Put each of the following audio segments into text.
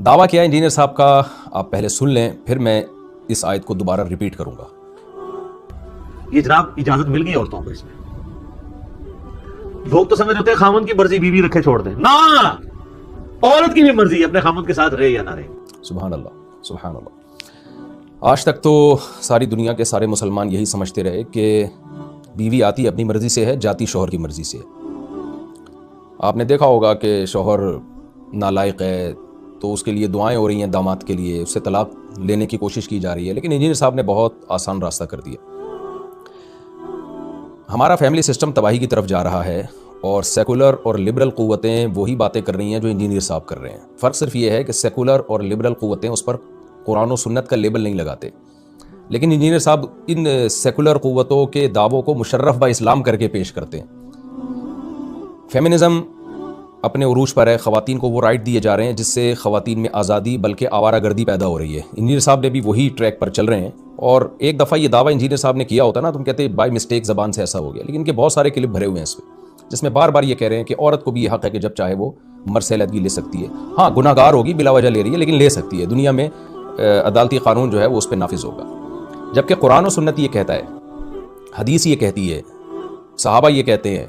دعویٰ کیا انجینئر صاحب کا آپ پہلے سن لیں، پھر میں اس آیت کو دوبارہ ریپیٹ کروں گا۔ یہ جناب اجازت مل گئی عورتوں کو اس میں۔ لوگ تو سمجھ رہتے ہیں خامن کی مرضی بیوی رکھے چھوڑ دیں، نہ، عورت کی بھی مرضی ہے اپنے خامن کے ساتھ رہے یا نہ رہے۔ سبحان اللہ، سبحان اللہ۔ آج تک تو ساری دنیا کے سارے مسلمان یہی سمجھتے رہے کہ بیوی آتی اپنی مرضی سے ہے، جاتی شوہر کی مرضی سے ہے۔ آپ نے دیکھا ہوگا کہ شوہر نالائق ہے تو اس کے لیے دعائیں ہو رہی ہیں، داماد کے لیے اس سے طلاق لینے کی کوشش کی جا رہی ہے، لیکن انجینئر صاحب نے بہت آسان راستہ کر دیا۔ ہمارا فیملی سسٹم تباہی کی طرف جا رہا ہے اور سیکولر اور لبرل قوتیں وہی باتیں کر رہی ہیں جو انجینئر صاحب کر رہے ہیں۔ فرق صرف یہ ہے کہ سیکولر اور لبرل قوتیں اس پر قرآن و سنت کا لیبل نہیں لگاتے، لیکن انجینئر صاحب ان سیکولر قوتوں کے دعووں کو مشرف با اسلام کر کے پیش کرتے ہیں۔ فیمنزم اپنے عروج پر ہے، خواتین کو وہ رائٹ دیے جا رہے ہیں جس سے خواتین میں آزادی بلکہ آوارہ گردی پیدا ہو رہی ہے۔ انجینئر صاحب نے بھی وہی ٹریک پر چل رہے ہیں، اور ایک دفعہ یہ دعویٰ انجینئر صاحب نے کیا ہوتا نا، تم کہتے بائی مسٹیک زبان سے ایسا ہو گیا، لیکن ان کے بہت سارے کلپ بھرے ہوئے ہیں اس پہ، جس میں بار بار یہ کہہ رہے ہیں کہ عورت کو بھی یہ حق ہے کہ جب چاہے وہ مرث علیحدگی لے سکتی ہے۔ ہاں گناہ گار ہوگی، بلا وجہ لے رہی ہے، لیکن لے سکتی ہے۔ دنیا میں عدالتی قانون جو ہے وہ اس پہ نافذ ہوگا، جبکہ قرآن و سنت یہ کہتا ہے، حدیث یہ کہتی ہے، صحابہ یہ کہتے ہیں،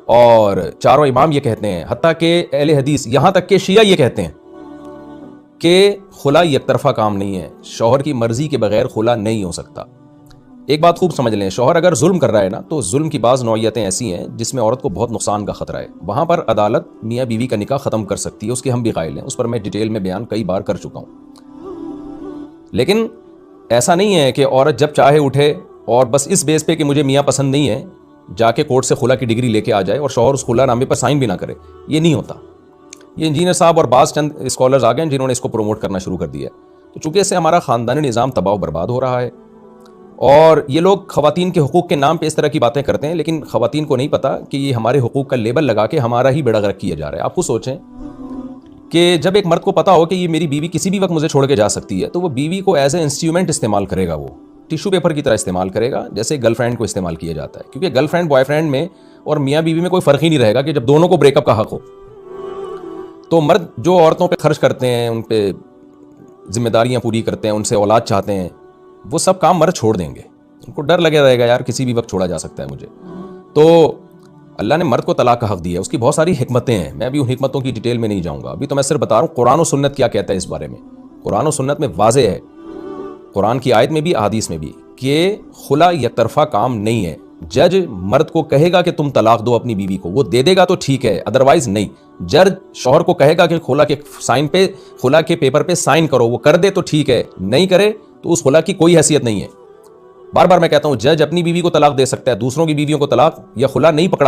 اور چاروں امام یہ کہتے ہیں، حتیٰ کہ اہل حدیث، یہاں تک کہ شیعہ یہ کہتے ہیں کہ خلا یک طرفہ کام نہیں ہے، شوہر کی مرضی کے بغیر خلا نہیں ہو سکتا۔ ایک بات خوب سمجھ لیں، شوہر اگر ظلم کر رہا ہے نا، تو ظلم کی بعض نوعیتیں ایسی ہیں جس میں عورت کو بہت نقصان کا خطرہ ہے، وہاں پر عدالت میاں بیوی کا نکاح ختم کر سکتی ہے، اس کے ہم بھی قائل ہیں، اس پر میں ڈیٹیل میں بیان کئی بار کر چکا ہوں۔ لیکن ایسا نہیں ہے کہ عورت جب چاہے اٹھے اور بس اس بیس پہ کہ مجھے میاں پسند نہیں ہے جا کے کورٹ سے خلا کی ڈگری لے کے آ جائے اور شوہر اس خلا نامے پر سائن بھی نہ کرے۔ یہ نہیں ہوتا۔ یہ انجینئر صاحب اور بعض چند اسکالرز آ گئے ہیں جنہوں نے اس کو پروموٹ کرنا شروع کر دیا ہے، تو چونکہ اس سے ہمارا خاندانی نظام تباہ و برباد ہو رہا ہے، اور یہ لوگ خواتین کے حقوق کے نام پہ اس طرح کی باتیں کرتے ہیں، لیکن خواتین کو نہیں پتا کہ یہ ہمارے حقوق کا لیبل لگا کے ہمارا ہی بیڑا غرق کیا جا رہا ہے۔ آپ خود سوچیں کہ جب ایک مرد کو پتا ہو کہ یہ میری بیوی کسی بھی وقت مجھے چھوڑ کے جا سکتی ہے، تو وہ بیوی کو ایز اے انسٹرومنٹ استعمال کرے گا، وہ ٹیشو پیپر کی طرح استعمال کرے گا، جیسے گرل فرینڈ کو استعمال کیا جاتا ہے، کیونکہ گرل فرینڈ بوائے فرینڈ میں اور میاں بیوی میں کوئی فرق ہی نہیں رہے گا کہ جب دونوں کو بریک اپ کا حق ہو۔ تو مرد جو عورتوں پہ خرچ کرتے ہیں، ان پہ ذمہ داریاں پوری کرتے ہیں، ان سے اولاد چاہتے ہیں، وہ سب کام مرد چھوڑ دیں گے، ان کو ڈر لگے رہے گا یار کسی بھی وقت چھوڑا جا سکتا ہے مجھے۔ تو اللہ نے مرد کو طلاق کا حق دیا ہے، اس کی بہت ساری حکمتیں ہیں، میں ابھی ان حکمتوں کی ڈیٹیل میں نہیں جاؤں گا، ابھی تو میں صرف بتا رہا ہوں قرآن و سنت کیا کہتا ہے اس بارے میں۔ قرآن و سنت میں واضح ہے، قرآن کی آیت میں بھی احادیث میں بھی، کہ خلا یک طرفہ کام نہیں ہے۔ جج مرد کو کہے گا کہ تم طلاق دو اپنی بیوی کو، وہ دے دے گا تو ٹھیک ہے، ادروائز نہیں۔ جج شوہر کو کہے گا کہ خلا کے سائن پہ، خلا کے پیپر پہ سائن کرو، وہ کر دے تو ٹھیک ہے، نہیں کرے تو اس خلا کی کوئی حیثیت نہیں ہے۔ بار بار میں کہتا ہوں، جج اپنی بیوی کو طلاق دے سکتا ہے، دوسروں کی بیویوں کو طلاق یا خلا نہیں پکڑا